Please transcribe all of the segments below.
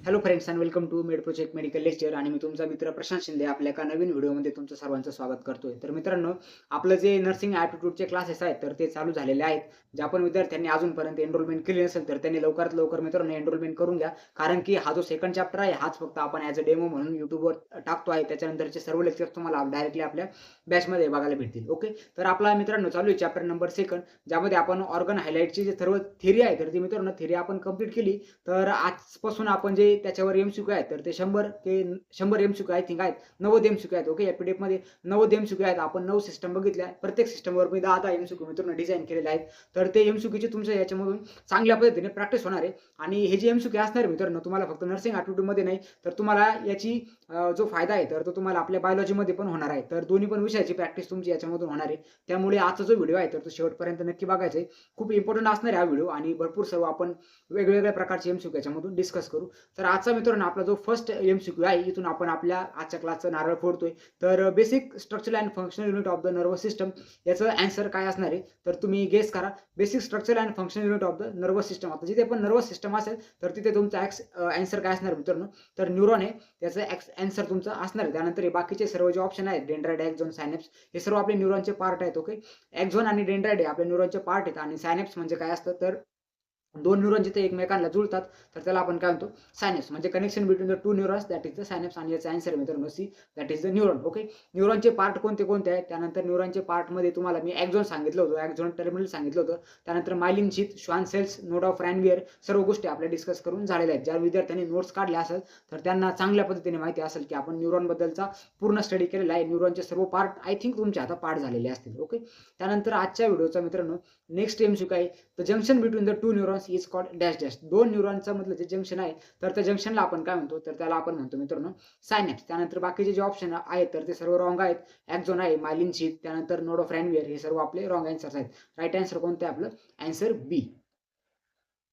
Hello friends and welcome to med project medical lecture आणि मी तुमचा मित्र प्रशांत शिंदे आपल्या एका नवीन व्हिडिओमध्ये तुमचं सर्वांचं स्वागत करतोय. तर मित्रांनो, आपलं जे नर्सिंग ॲप्टिट्यूडचे क्लासेस आहेत तर ते चालू झालेले आहेत. ज्या पण विद्यार्थ्यांनी अजूनपर्यंत एनरोलमेंट केली नसेल तर त्यांनी लवकरात लवकर मित्रांनो एनरोलमेंट करून घ्या. कारण की हा जो सेकंड चॅप्टर आहे हाच फक्त आपण ॲज अ डेमो म्हणून YouTubeवर टाकतो आहे. त्याच्यानंतरचे सर्व लेक्चर्स तुम्हाला डायरेक्टली आपल्या बॅचमध्ये बघायला भेटतील. ओके, तर आपला मित्रांनो चालू आहे चॅप्टर नंबर 2 ज्यामध्ये आपण ऑर्गन हायलाइटची जे सर्व थिअरी आहे तर ती मित्रांनो थिअरी आपण कंप्लीट केली. तर आजपासून आपण जे त्याच्यावर एमसीक्यू आहेत तर ते 100 एमसीक्यू आय थिंक आहेत. 90 एमसीक्यू आहेत. ओके, या पीडीएफमध्ये 90 एमसीक्यू आहेत. आपण 9 सिस्टम बघितल्या. प्रत्येक सिस्टमवर मी 10-10 एमसीक्यू मित्रांनो डिझाइन केलेले आहेत. तर ते एमसीक्यूची तुमच्या याच्यामधून चांगल्या पद्धतीने प्रॅक्टिस होणार आहे. आणि हे जे एमसीक्यू असणार आहे मित्रांनो तुम्हाला फक्त नर्सिंग ॲप्टिट्यूडमध्ये नाही तर तुम्हाला याची जो फायदा आहे तर तो तुम्हाला आपल्या बायोलॉजीमध्ये पण होणार आहे. तर दोन्ही पण विषयाची प्रॅक्टिस तुमची याच्यामधून होणार आहे. त्यामुळे आजचा जो व्हिडिओ आहे तर तो शेवटपर्यंत नक्की बघायचा आहे. खूप इम्पॉर्टंट असणार आहे हा व्हिडिओ आणि भरपूर सर्व आपण वेगवेगळ्या प्रकारचे एमसीक्यू याच्यामधून डिस्कस करू. तर आजचा मित्रांनो आपला जो फर्स्ट एमसीक्यू आहे इथून आपण आपल्या आजच्या क्लासचं नारळ फोडतोय. तर basic structure and functional unit of the nervous system याचं आन्सर काय असणार आहे तर तुम्ही गेस करा. Basic structure and functional unit of the nervous system. आता जिथे पण नर्वस सिस्टम असेल तर तिथे तुमचा आन्सर काय असणार मित्रांनो तर न्यूरॉन आहे त्याचं आन्सर तुमचं असणार आहे. त्यानंतर हे बाकीचे सर्व जे ऑप्शन आहेत डेंड्राइट, एक्झॉन, सायनॅप्स हे सर्व आपले न्यूरॉनचे पार्ट आहेत. ओके, एक्झॉन आणि डेंड्राइट हे आपल्या न्यूरॉनचे पार्ट आहेत आणि सायनॅप्स म्हणजे काय असतं तर दोन न्यूरॉन जिथे एकमेकांना जुळतात तर त्याला आपण काय म्हणतो सायनॅप्स. म्हणजे connection between the two neurons that is the synapse आणि याचा आन्सर मित्रांनो see that is the neuron. Okay, न्यूरॉनचे पार्ट कोणते कोणते आहेत त्यानंतर न्यूरॉनचे पार्टमध्ये तुम्हाला मी एक्झॉन सांगितलं होतं, एक्झॉन टर्मिनल सांगितलं होतं. त्यानंतर myelin sheath, Schwann cells, node of Ranvier सर्व गोष्टी आपल्या डिस्कस करून झालेल्या आहेत. ज्या विद्यार्थ्यांनी नोट्स काढल्या असेल तर त्यांना चांगल्या पद्धतीने माहिती असेल की आपण न्यूरॉनबद्दलचा पूर्ण स्टडी केलेला आहे. न्यूरॉनचे सर्व पार्ट आय थिंक तुमच्या आता पार्ट झालेले असतील. ओके, त्यानंतर आजच्या व्हिडिओचा मित्रांनो नेक्स्ट एमसीक्यू आहे the junction between the two neurons is called dash dash. दोन न्यूरॉनचं मधलं जे जंक्शन आहे तर त्या जंक्शनला आपण काय म्हणतो तर त्याला आपण म्हणतो मित्रांनो सायनॅप्स. त्यानंतर बाकीचे जे ऑप्शन आहेत तर ते सर्व रॉंग आहेत. एक्झॉन आहे, मायलिन शीथ, त्यानंतर नोड ऑफ रॅनवियर हे सर्व आपले रॉंग आन्सर्स आहेत. राईट आन्सर कोणतं आहे आपलं आन्सर बी.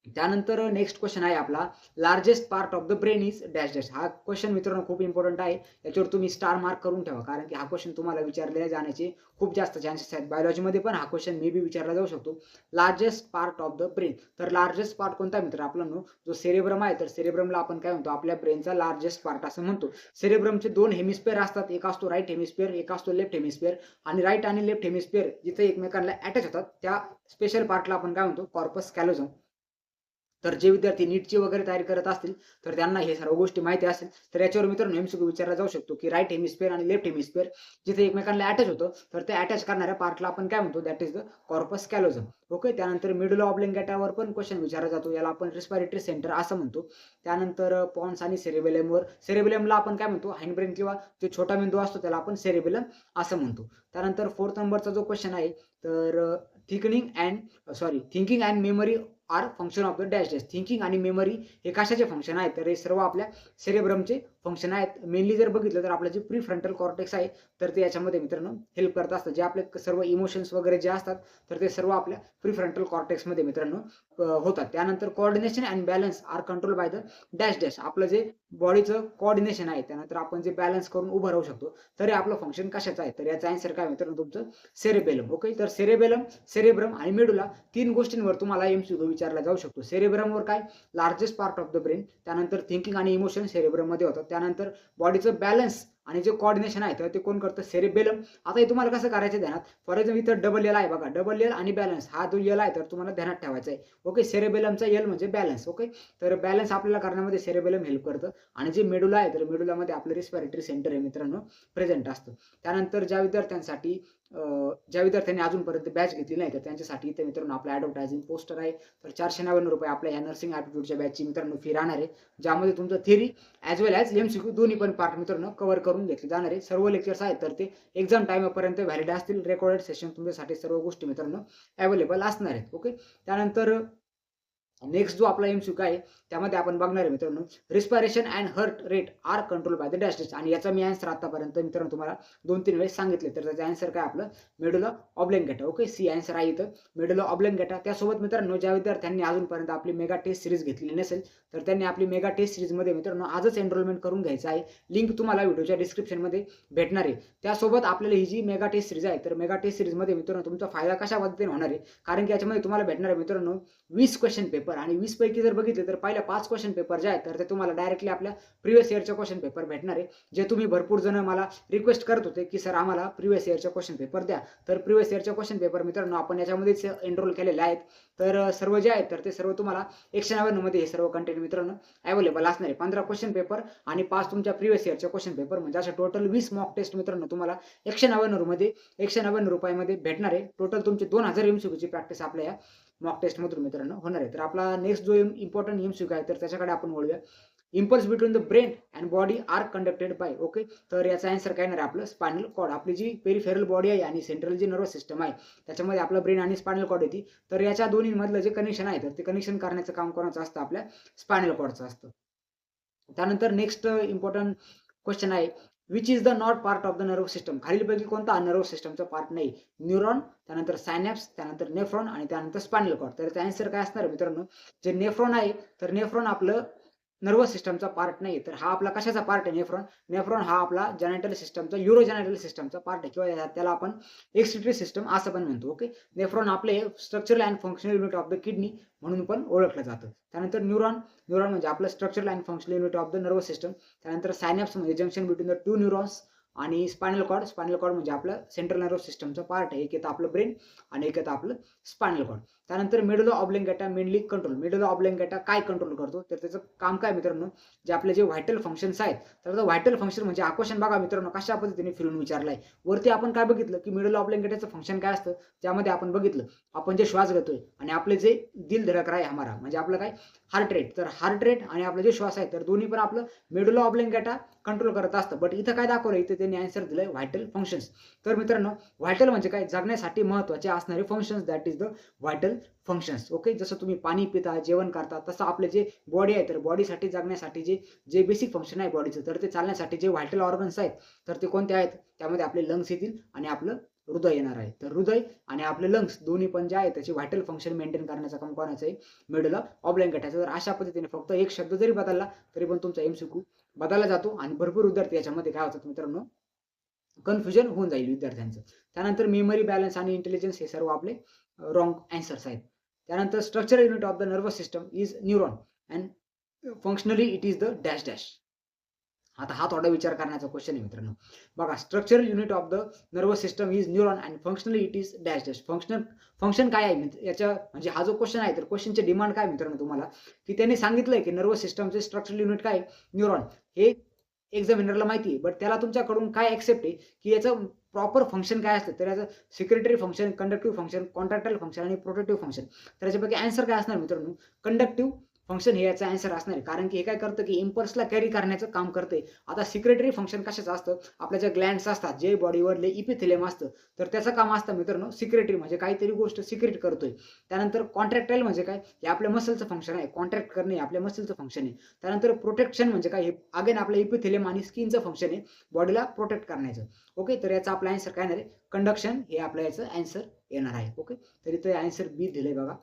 त्यानंतर नेक्स्ट क्वेश्चन आहे आपला largest part of the brain is dash dash. हा क्वेश्चन मित्रांनो खूप इम्पॉर्टंट आहे. याच्यावर तुम्ही स्टार मार्क करून ठेवा कारण की हा क्वेश्चन तुम्हाला विचारले जाण्याचे खूप जास्त चान्सेस आहेत. बायोलॉजीमध्ये पण हा क्वेश्चन मे बी विचारला जाऊ शकतो. Largest part of the brain तर लार्जेस्ट पार्ट कोणता मित्र आपल्याला जो सेरेब्रम आहे तर सेरेब्रमला आपण काय म्हणतो आपल्या ब्रेनचा लार्जेस्ट पार्ट असं म्हणतो. सेरेब्रमचे दोन हेमिस्फिअर असतात. एक असतो राईट हेमिस्फिअर, एक असतो लेफ्ट हेमिस्फिअर. आणि राईट आणि लेफ्ट हेमिस्फिअर जिथे एकमेकांना अटॅच होतात त्या स्पेशल पार्टला आपण काय म्हणतो कॉर्पस कॅलोझम. तर जे विद्यार्थी नीटची वगैरे तयारी करत असतील तर त्यांना हे सर्व गोष्टी माहिती असेल तर याच्यावर मित्रांनो एमसीक्यू विचारला जाऊ शकतो की राईट हेमिस्फिअर आणि लेफ्ट हेमिस्फिअर जिथे एकमेकांना अटॅच होतं तर ते अटॅच करणाऱ्या पार्टला आपण काय म्हणतो that is the corpus callosum. Okay, त्यानंतर मेडुला ऑब्लिंगेटावर पण क्वेश्चन विचारला जातो. याला आपण रेस्पिरेटरी सेंटर असं म्हणतो. त्यानंतर पॉन्स आणि सेरेबेलमवर सेरेबेलमला आपण काय म्हणतो हाइंडब्रेन किंवा जो छोटा मेंदू असतो त्याला आपण सेरेबेलम असं म्हणतो. त्यानंतर 4th नंबरचा जो क्वेश्चन आहे तर thinking and memory are function of the dash dash. Thinking आणि मेमरी हे कशाचे फंक्शन आहेत तर हे सर्व आपल्या सेरेब्रमचे फंक्शन आहेत. मेनली जर बघितलं तर आपलं जे प्री फ्रंटल कॉर्टेक्स आहे तर ते याच्यामध्ये मित्रांनो हेल्प करत असतं. जे आपले सर्व इमोशन्स वगैरे जे असतात तर ते सर्व आपल्या प्री फ्रंटल कॉर्टेक्समध्ये मित्रांनो होतात. त्यानंतर coordination and balance are control by the dash dash. आपलं जे बॉडीचं कोऑर्डिनेशन आहे त्यानंतर आपण जे बॅलन्स करून उभं राहू शकतो तर हे आपलं फंक्शन कशाचं आहे तर याचा आन्सर काय मित्रांनो तुमचं सेरेबेलम. ओके, तर सेरेबेलम, सेरेब्रम आणि मेडुला तीन गोष्टींवर तुम्हाला एमसीक्यू विचारला जाऊ शकतो. सेरेब्रमवर काय largest part of the brain, त्यानंतर थिंकिंग आणि इमोशन सेरेब्रम मध्ये होतात. त्यानंतर बॉडीचं बॅलन्स आणि जे कोऑर्डिनेशन आहे तर ते कोण करतं सेरेबेलम. आता हे तुम्हाला कसं करायचं ध्यानात. फॉर एक्झाम्पल इथं डबल एल आहे बघा, डबल एल आणि बॅलन्स हा जो एल आहे तर तुम्हाला ध्यानात ठेवायचा आहे. ओके, सेरेबेलमचा एल म्हणजे बॅलन्स. ओके, तर बॅलन्स आपल्याला करण्यामध्ये सेरेबेलम हेल्प करतं. आणि जे मेडुला आहे तर मेडुलामध्ये आपलं रेस्पिरेटरी सेंटर आहे मित्रांनो प्रेझेंट असतं. त्यानंतर ज्या विद्यार्थ्यांनी अजूनपर्यंत बॅच घेतली नाही तर त्यांच्यासाठी इथे मित्रांनो आपलं ॲडव्हर्टायझिंग पोस्टर आहे. तर 499 रुपये आपल्या या नर्सिंग ॲप्टिट्यूडच्या बॅचची मित्रांनो फी राहणार आहे. ज्यामध्ये तुमचं थिअरी ॲज वेल ॲज एमसीक्यू दोन्ही पण पार्ट मित्रांनो कव्हर करून घेतले जाणार आहे. सर्व लेक्चर्स आहेत तर ते एक्झाम टाईमपर्यंत व्हॅलिड असतील. रेकॉर्डेड सेशन तुमच्यासाठी सर्व गोष्टी मित्रांनो अवेलेबल असणार आहेत. ओके, त्यानंतर नेक्स्ट जो आपला एमसीक्यू आहे त्यामध्ये आपण बघणार आहे मित्रांनो respiration and heart rate are control by the dash dash. आणि याचा मी आन्सर आतापर्यंत मित्रांनो तुम्हाला 2-3 वेळेस सांगितले तर त्याचा आन्सर काय आपलं मेडुला ऑब्लिंगेटा. ओके, सी आन्सर आहे इथं मेडुला ऑब्लिंगेटा. त्यासोबत मित्रांनो ज्या विद्यार्थ्यांनी अजूनपर्यंत आपली मेगा टेस्ट सिरीज घेतलेली नसेल तर त्यांनी आपली मेगा टेस्ट सिरीजमध्ये मित्रांनो आजच एनरोलमेंट करून घ्यायचं आहे. लिंक तुम्हाला व्हिडिओच्या डिस्क्रिप्शनमध्ये भेटणार आहे. त्यासोबत आपल्याला ही जी मेगा टेस्ट सिरीज आहे तर मेगा टेस्ट सिरीजमध्ये मित्रांनो तुमचा फायदा कशा पद्धतीने होणार आहे कारण की याच्यामध्ये तुम्हाला भेटणार आहे मित्रांनो 20 क्वेश्चन पेपर पेपर आणि 20 पैकी जर बघितले तर पहिल्या 5 क्वेश्चन पेपर जे आहेत तर ते तुम्हाला डायरेक्टली आपल्या प्रिव्हियस इयरचे क्वेश्चन पेपर भेटणार आहे. जे तुम्ही भरपूर जण मला रिक्वेस्ट करत होते की सर आम्हाला प्रिव्हियस इयरचे क्वेश्चन पेपर द्या. तर प्रिव्हियस इयरचे क्वेश्चन पेपर मित्रांनो आपण याच्यामध्येच एनरोल केलेले आहेत. तर सर्व जे आहेत तर ते सर्व तुम्हाला 199 मध्ये हे सर्व कंटेंट मित्रांनो अवेलेबल असणार आहे. 15 क्वेश्चन पेपर आणि 5 तुमच्या प्रिव्हियस इयरचे क्वेश्चन पेपर म्हणजे अशा टोटल 20 मॉक टेस्ट मित्रांनो तुम्हाला 199 मध्ये 199 रुपयामध्ये भेटणार आहे. टोटल तुमचे 2000 एमसीक्यूची प्रॅक्टिस आपल्या या मॉक टेस्ट मधून मित्रांनो होणार आहे. तर आपला नेक्स्ट जो इम्पॉर्टंट एमसीक्यू आहे तर त्याच्याकडे आपण वळूया. Impulse between the brain and body are conducted by. Okay, तर याचा आन्सर काय येणार आहे आपलं स्पायनल कॉर्ड. आपली जी पेरिफेरल बॉडी आहे आणि सेंट्रल जी नर्वस सिस्टम आहे त्याच्यामध्ये आपलं ब्रेन आणि स्पायनल कॉर्ड येते. तर याच्या दोन्हीमधलं जे कनेक्शन आहे तर ते कनेक्शन करण्याचं काम कोणाचं असतं आपल्या स्पायनल कॉर्डचं असतं. त्यानंतर नेक्स्ट इम्पॉर्टंट क्वेश्चन आहे which is the not part of the nerve system. खालीलपैकी कोणता नर्व सिस्टमचा पार्ट नाही. न्यूरॉन, त्यानंतर सायनॅप्स, त्यानंतर नेफ्रॉन आणि त्यानंतर स्पायनल कॉर्ड. तर याचा आन्सर काय असणार मित्रांनो जे नेफ्रॉन आहे तर नेफ्रॉन आपलं नर्वस सिस्टमचा पार्ट नाही. तर हा आपला कशाचा पार्ट आहे नेफ्रॉन. नेफ्रॉन हा आपला जेनेटल सिस्टमचा युरोजेनेटल सिस्टमचा पार्ट आहे किंवा त्याला आपण एक्सक्रिटरी सिस्टम असं पण म्हणतो. ओके, नेफ्रॉन आपले structural and functional unit of the kidney म्हणून पण ओळखलं जातं. त्यानंतर न्यूरॉन म्हणजे आपलं structural and functional unit of the nervous system. त्यानंतर सायनॅप्स म्हणजे जंक्शन बिटवीन द 2 न्यूरॉन्स आणि स्पायनल कॉर्ड म्हणजे आपलं सेंट्रल नर्वस सिस्टमचा पार्ट आहे. एक येतं आपलं ब्रेन आणि एक येतं आपलं स्पायनल कॉर्ड. त्यानंतर मेडुला ऑब्लिंगेटा मेनली कंट्रोल. मेडुला ऑब्लिंगेटा काय कंट्रोल करतो तर त्याचं काम काय मित्रांनो जे आपले जे व्हायटल फंक्शन्स आहेत तर व्हायटल फंक्शन म्हणजे हा क्वेश्चन बघा मित्रांनो कशा पद्धतीने फिरून विचारलाय. वरती आपण काय बघितलं की मेडुला ऑब्लिंगेटाचं फंक्शन काय असतं त्यामध्ये आपण बघितलं आपण जे श्वास घेतोय आणि आपले जे दिल धडक रहा है हमारा म्हणजे आपलं काय हार्ट रेट. तर हार्ट रेट आणि आपले जे श्वास आहे तर दोन्ही पण आपलं मेडुला ऑब्लिंगेटा कंट्रोल करत असतं. बट इथं काय दाखवलं इथे त्यांनी आन्सर दिलंय व्हायटल फंक्शन्स. तर मित्रांनो व्हायटल म्हणजे काय जगण्यासाठी महत्त्वाचे असणारे functions that is the vital functions. Okay, जसं तुम्ही पाणी पिता जेवण करता तसं आपले जे बॉडी आहे तर बॉडीसाठी जगण्यासाठी जे बेसिक फंक्शन आहे बॉडीचं तर ते चालण्यासाठी जे व्हायटल ऑर्गन्स आहेत तर ते कोणते आहेत त्यामध्ये आपले लंग्स येतील आणि आपलं हृदय येणार आहे. तर हृदय आणि आपले लंग्स दोन्ही पण जे आहे त्याचे व्हायटल फंक्शन मेंटेन करण्याचं काम कोणाचं आहे मेडुला ऑब्लिंगेटाचं. तर अशा पद्धतीने फक्त एक शब्द जरी बदलला तरी पण तुमचा एमसीक्यू बदलला जातो आणि भरपूर विद्यार्थी याच्यामध्ये काय होतात मित्रांनो कन्फ्युजन होऊन जाईल विद्यार्थ्यांचं. त्यानंतर मेमरी बॅलन्स आणि इंटेलिजन्स हे सर्व आपले रॉंग आन्सर्स आहेत. त्यानंतर structural unit of the nervous system is neuron and functionally it is the dash dash. आता हा थोडा विचार करण्याचा क्वेश्चन आहे मित्रांनो. बघा structural unit of the nervous system is neuron and functionally it is dash dash. Function काय आहे याच्या म्हणजे हा जो क्वेश्चन आहे तर क्वेश्चनचे डिमांड काय मित्रांनो तुम्हाला की त्यांनी सांगितलंय की नर्वस सिस्टमचे स्ट्रक्चरल युनिट काय न्यूरॉन हे एक्झामिनरला माहिती आहे. बट त्याला तुमच्याकडून काय एक्सेप्ट आहे की याचं प्रॉपर फंक्शन काय असतं. तर याचं secretory function, conductive function, contractile function आणि प्रोटेक्टिव्ह फंक्शन. तर याच्यापैकी आन्सर काय असणार मित्रांनो कंडक्टिव्ह फंक्शन हे याचा आन्सर असणार आहे. कारण की हे काय करतं की इम्पल्सला कॅरी करण्याचं काम करते. आता सिक्रेटरी फंक्शन कशाचं असतं आपल्या ज्या ग्लँड्स असतात जे बॉडीवरले इपिथेलियम असतं तर त्याचं काम असतं मित्रांनो सिक्रेटरी म्हणजे काहीतरी गोष्ट सिक्रेट करतोय. त्यानंतर कॉन्ट्रॅक्टाइल म्हणजे काय हे आपल्या मसलचं फंक्शन आहे. कॉन्ट्रॅक्ट करणे आपल्या मसलचं फंक्शन आहे. त्यानंतर प्रोटेक्शन म्हणजे काय हे अगेन आपल्या इपिथेलियम आणि स्किनचं फंक्शन आहे बॉडीला प्रोटेक्ट करण्याचं. ओके, तर याचा आपला आन्सर काय येणार आहे कंडक्शन हे आपल्या याचं आन्सर येणार आहे. ओके, तर इथे आन्सर बी दिलंय बघा.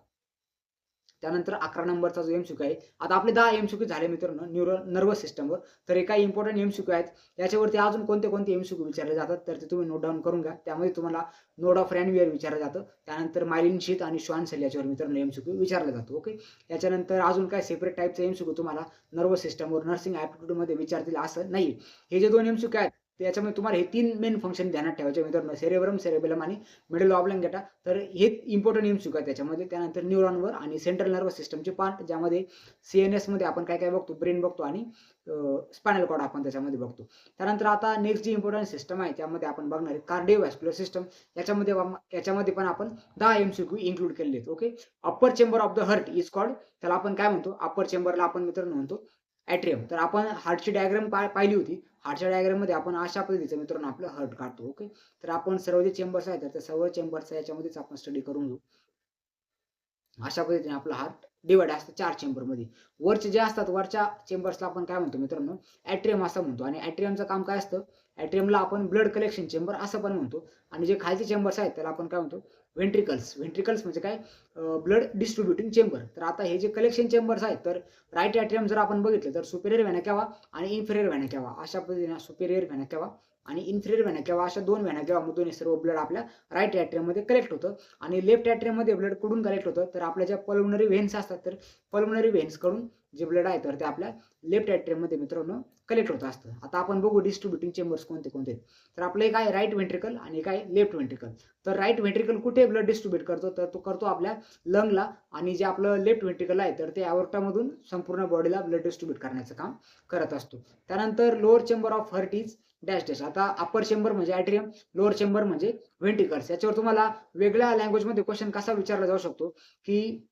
त्यानंतर 11 नंबरचा जो एमसीक्यू आहे आता आपले 10 एमसीक्यू झाले मित्रांनो नर्वस सिस्टमवर. तर हे काही इम्पॉर्टंट एमसीक्यू आहेत. याच्यावरती अजून कोणते एमसीक्यू विचारले जातात तर ते तुम्ही नोट डाऊन करून घ्या. त्यामध्ये तुम्हाला नोड ऑफ रॅनवियर विचारलं जातं. त्यानंतर मायलिन शीथ आणि श्वान सेल याच्यावर मित्रांनो एमसीक्यू विचारलं जातो. ओके, याच्यानंतर अजून काय सेपरेट टाईपचा एमसीक्यू तुम्हाला नर्वस सिस्टमवर नर्सिंग ॲप्टिट्यूडमध्ये विचारतील असं नाही. हे जे 2 एमसीक्यू आहेत त्याच्यामध्ये तुम्हाला हे 3 मेन फंक्शन ध्यानात ठेवायचे मित्रांनो सेरेब्रम, सेरेबेलम आणि मेडुला ऑब्लिंगेटा. तर हे इम्पॉर्टंट एमसीक्यू आहे त्याच्यामध्ये. त्यानंतर न्यूरॉनवर आणि सेंट्रल नर्वस सिस्टमचे पार्ट ज्यामध्ये सीएनएस मध्ये आपण काय बघतो ब्रेन बघतो आणि स्पायनल कॉर्ड आपण त्याच्यामध्ये बघतो. त्यानंतर आता नेक्स्ट जी इम्पॉर्टंट सिस्टम आहे त्यामध्ये आपण बघणार आहे कार्डिओव्हॅस्क्युलर सिस्टम. याच्यामध्ये पण आपण 10 एमसीक्यू इन्क्लूड केलेले आहेत. Okay, upper chamber of the heart is called. त्याला आपण काय म्हणतो अप्पर चेंबरला आपण मित्रांनो म्हणतो ॲट्रियम. तर आपण हार्टची डायग्राम पाहिली होती. हार्टच्या डायग्राम मध्ये आपण अशा पद्धतीचं मित्रांनो आपलं हार्ट काढतो. ओके, तर आपण सर्व जे चेंबर्स आहेत तर सर्व चेंबर्सचा याच्यामध्येच आपण स्टडी करून घेऊ. अशा पद्धतीने आपला हार्ट डिवाइड असतं 4 चेंबरमध्ये. वरचे जे असतात वरच्या चेंबर्सला आपण काय म्हणतो मित्रांनो ॲट्रियम असं म्हणतो. आणि ॲट्रियमचं काम काय असतं ॲट्रियमला आपण ब्लड कलेक्शन चेंबर असं पण म्हणतो. आणि जे खालचे चेंबर्स आहेत त्याला आपण काय म्हणतो व्हेंट्रिकल्स. व्हेंट्रिकल्स म्हणजे काय ब्लड डिस्ट्रीब्युटिंग चेंबर. तर आता हे जे कलेक्शन चेंबर्स आहेत तर राईट ॲट्रियम जर आपण बघितलं तर सुपेरियर व्हेना केवा आणि इन्फेरियर व्हेना केवा अशा पद्धतीने सुपेरियर व्हेना केवा आणि इन्फिरियर व्हेना केव्हा, अशा 2 व्हेना केव्हामधून हे सर्व ब्लड आपल्या राईट ॲट्रियममध्ये कलेक्ट होतं. आणि लेफ्ट ॲट्रियममध्ये ब्लड कुठून कलेक्ट होतं, तर आपल्या ज्या पल्मोनरी व्हेन्स असतात, तर पल्मोनरी व्हेन्सकडून जे ब्लड आहे तर ते आपल्या लेफ्ट ॲट्रियममध्ये मित्रांनो कलेक्ट होत असतं. आता आपण बघू डिस्ट्रीब्युटिंग चेंबर्स कोणते कोणते आहेत. तर आपलं एक आहे राईट व्हेंट्रिकल आणि एक आहे लेफ्ट व्हेंट्रिकल. तर राईट व्हेंट्रिकल कुठे ब्लड डिस्ट्रीब्यूट करतो, तर तो करतो आपल्या लंगला. आणि जे आपलं लेफ्ट व्हेंट्रिकल आहे तर ते ॲओर्टामधून संपूर्ण बॉडीला ब्लड डिस्ट्रीब्यूट करण्याचं काम करत असतो. त्यानंतर lower chamber of heart is dash dash. आता अप्पर चेंबर म्हणजे ॲट्रियम, लोअर चेंबर म्हणजे व्हेंट्रिकल्स. याच्यावर तुम्हाला वेगळ्या लँग्वेजमध्ये क्वेश्चन कसा विचारला जाऊ शकतो, की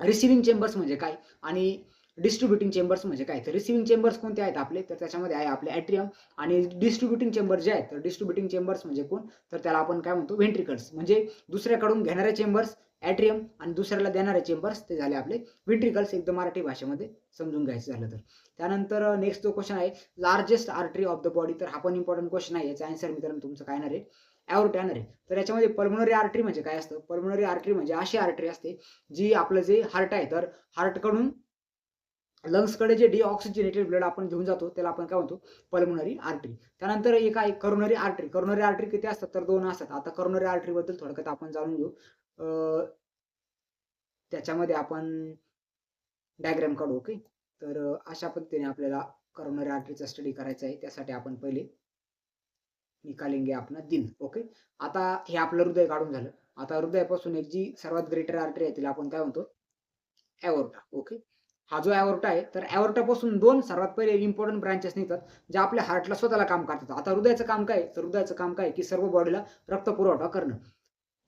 रिसिव्हिंग चेंबर्स म्हणजे काय आणि डिस्ट्रीब्युटिंग चेंबर्स म्हणजे काय. तर रिसिव्हिंग चेंबर्स कोणते आहेत आपले, तर त्याच्यामध्ये आहे आपले ॲट्रियम. आणि डिस्ट्रीब्युटिंग चेंबर जे आहेत, तर डिस्ट्रीब्युटिंग चेंबर्स म्हणजे कोण, तर त्याला आपण काय म्हणतो, व्हेंट्रिकल्स. म्हणजे दुसऱ्याकडून घेणारे चेंबर्स ॲट्रियम आणि दुसऱ्याला देणारे चेंबर्स ते झाले आपले व्हेंट्रिकल्स, एकदम मराठी भाषेमध्ये समजून घ्यायचं झालं तर. त्यानंतर नेक्स्ट जो क्वेश्चन आहे, largest artery of the body. तर हा पण इम्पॉर्टंट क्वेश्चन आहे. याचा आन्सर मित्रांनो तुमचं काय येणार आहे, ॲओर्टा येणार आहे. तर याच्यामध्ये पल्मोनरी आर्टरी म्हणजे काय असतं, पल्मोनरी आर्टरी म्हणजे अशी आर्टरी असते जी आपलं जे हार्ट आहे, तर हार्टकडून लंग्सकडे जे डिऑक्सिजनेटेड ब्लड आपण घेऊन जातो त्याला आपण काय म्हणतो, पल्मोनरी आर्टरी. त्यानंतर एक आहे करोनरी आर्टरी. करोनरी आर्टरी किती असतात, तर 2 असतात. आता करोनरी आर्टरी बद्दल थोडक्यात आपण जाणून घेऊ. त्याच्यामध्ये आपण डायग्राम काढू. ओके. तर अशा पद्धतीने आपल्याला करोनरी आर्टरीचा स्टडी करायचा आहे. त्यासाठी आपण पहिले निकालेंगे अपना दिन. ओके. आता हे आपलं हृदय काढून झालं. आता हृदयापासून एक जी सर्वात ग्रेटर आर्टरी आहे तिला आपण काय म्हणतो, ॲओर्टा. ओके. हा जो ॲओर्टा आहे, तर ॲओर्टापासून 2 सर्वात पहिले इम्पोर्टंट ब्रांचेस निघतात, जे आपल्या हार्टला स्वतःला काम करतात. आता हृदयाचं काम काय आहे, तर हृदयाचं काम काय आहे, की सर्व बॉडीला रक्तपुरवठा करणं.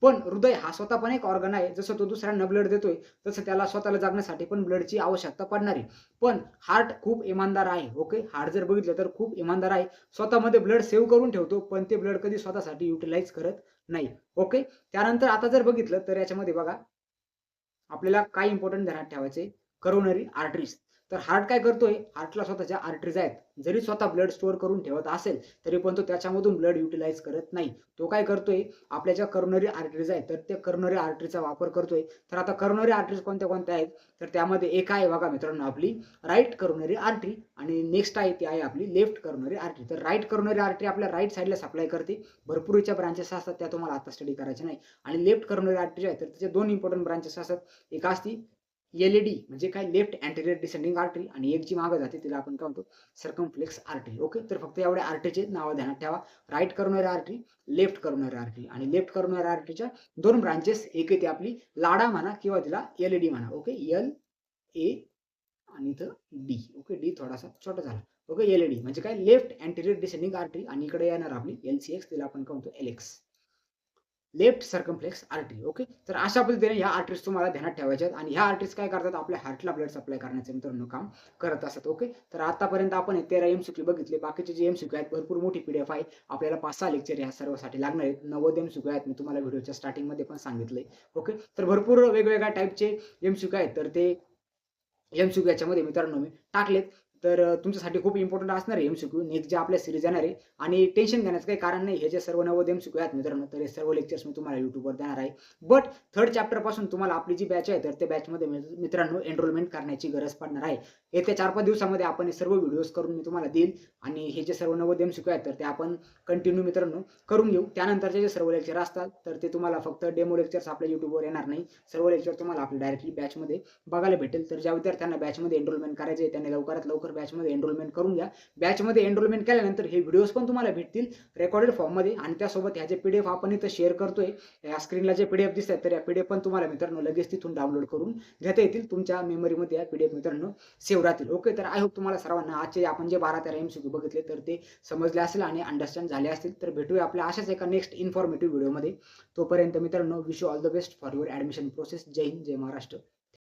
पण हृदय हा स्वतः पण एक ऑर्गन आहे. जसं तो दुसऱ्यांना ब्लड देतोय, तसं त्याला स्वतःला जगण्यासाठी पण ब्लडची आवश्यकता पडणार आहे. पण हार्ट खूप इमानदार आहे. ओके. हार्ट जर बघितलं तर खूप इमानदार आहे. स्वतःमध्ये ब्लड सेव्ह करून ठेवतो, पण ते ब्लड कधी स्वतःसाठी युटिलाइज करत नाही. ओके. त्यानंतर आता जर बघितलं तर याच्यामध्ये बघा, आपल्याला काय इम्पॉर्टंट ध्यानात ठेवायचे, करोनरी आर्टरीज. तर हार्ट काय करतोय, हार्टला स्वतःच्या आर्टरीज आहेत. जरी स्वतः ब्लड स्टोअर करून ठेवत असेल तरी पण तो त्याच्यामधून ब्लड युटिलाइज करत नाही. तो काय करतोय, आपल्या ज्या करोनरी आर्टरीज आहेत तर त्या करोनरी आर्टरीचा वापर करतोय. तर आता करोनरी आर्टरीज कोणत्या कोणत्या आहेत, तर त्यामध्ये एक आहे बघा मित्रांनो आपली राईट करोनरी आर्टरी आणि नेक्स्ट आहे ती आहे आपली लेफ्ट करोनरी आर्टरी. तर राईट करोनरी आर्टरी आपल्या राईट साईडला सप्लाय करते. भरपूर याच्या ब्रांचेस असतात, त्या तुम्हाला आता स्टडी करायच्या नाही. आणि लेफ्ट करोनरी आर्टरी आहे तर त्याचे 2 इम्पॉर्टंट ब्रांचेस असतात. एक असती एलएडी म्हणजे काय, लेफ्ट अँटेरियर डिसेंडिंग आर्टरी. आणि एक जी मागे जाते तिला आपण काय म्हणतो, सर्कमफ्लेक्स आर्टरी. ओके. तर फक्त एवढ्या आर्टरीचे नाव ध्यानात ठेवा, right coronary artery, left coronary artery. आणि लेफ्ट करोनरी आर्टरीच्या 2 ब्रांचेस, एक आहे ती आपली लाडा म्हणा किंवा तिला एलएडी म्हणा. ओके. एल ए आणि इथं डी. ओके. डी थोडासा छोटा झाला. ओके. एलएडी म्हणजे काय, लेफ्ट अँटेरियर डिसेंडिंग आर्टरी. आणि इकडे येणार आपली एलसीएक्स, तिला आपण काय म्हणतो, LX, left circumflex artery. Okay. तर अशा पद्धतीने ह्या आर्टरीज तुम्हाला ध्यानात ठेवायच्या आहेत. आणि ह्या आर्टरीज काय करतात, आपल्या हार्टला ब्लड सप्लाय करण्याचं मित्रांनो काम करत असतात. ओके. तर आतापर्यंत आपण 13 एमसीक्यू बघितले. बाकीचे जे एमसीक्यू आहेत, भरपूर मोठी पीडीएफ आहे. आपल्याला 5-6 लेक्चर ह्या सर्वसाठी लागणार आहेत. 90 एमसीक्यू आहेत, मी तुम्हाला व्हिडिओच्या स्टार्टिंगमध्ये पण सांगितलंय. ओके. तर भरपूर वेगवेगळ्या टाईपचे एमसीक्यू आहेत, तर ते एमसीक्यू याच्यामध्ये मित्रांनो मी टाकलेत. तर तुमच्यासाठी खूप इम्पॉर्टंट असणार आहे एमसीक्यू. नेक्स्ट जे आपल्या सिरीज येणार आहे. आणि टेन्शन घेण्याचं काही कारण नाही. हे जे सर्व 90 एमसीक्यू आहेत मित्रांनो, तर हे सर्व लेक्चर्स मी तुम्हाला YouTubeवर देणार आहे. बट 3rd चॅप्टरपासून तुम्हाला आपली जी बॅच आहे तर त्या बॅचमध्ये मित्रांनो एनरोलमेंट करण्याची गरज पडणार आहे. येत्या 4-5 दिवसामध्ये आपण हे सर्व व्हिडिओज करून मी तुम्हाला देईल. आणि हे जे सर्व 90 एमसीक्यू आहेत तर ते आपण कंटिन्यू मित्रांनो करून घेऊ. त्यानंतरचे जे सर्व लेक्चर असतात तर ते तुम्हाला फक्त डेमो लेक्चर्स आपल्या YouTubeवर येणार नाही. सर्व लेक्चर तुम्हाला आपल्या डायरेक्टली बॅचमध्ये बघायला भेटेल. तर ज्या विद्यार्थ्यांना बॅचमध्ये एनरोलमेंट करायचे आहे त्यांनी लवकरात लवकर बॅचमध्ये एनरोलमेंट करून घ्या. बॅचमध्ये एनरोलमेंट केल्यानंतर हे व्हिडिओज पण तुम्हाला भेटतील रेकॉर्डेड फॉर्ममध्ये. आणि त्यासोबत ह्याचे पीडीएफ आपण इथं शेअर करतोय. या स्क्रीनला जे पीडीएफ दिसतात तर या पीडीएफ पण तुम्हाला मित्रांनो लगेच तिथून डाउनलोड करून घेता येतील. तुमच्या मेमरीमध्ये या पीडीएफ मित्रांनो सेव्ह राहतील. ओके. तर आय होप तुम्हाला सर्वांना आजचे आपण जे 12-13 एमसीक्यू बघितले तर ते समजले असेल आणि अंडरस्टँड झाले असतील. तर भेटूया आपल्या अशाच एका नेक्स्ट इन्फॉर्मेटिव्ह व्हिडिओमध्ये. तोपर्यंत मित्रांनो, wish you all the best for your admission process. जय हिंद, जय महाराष्ट्र.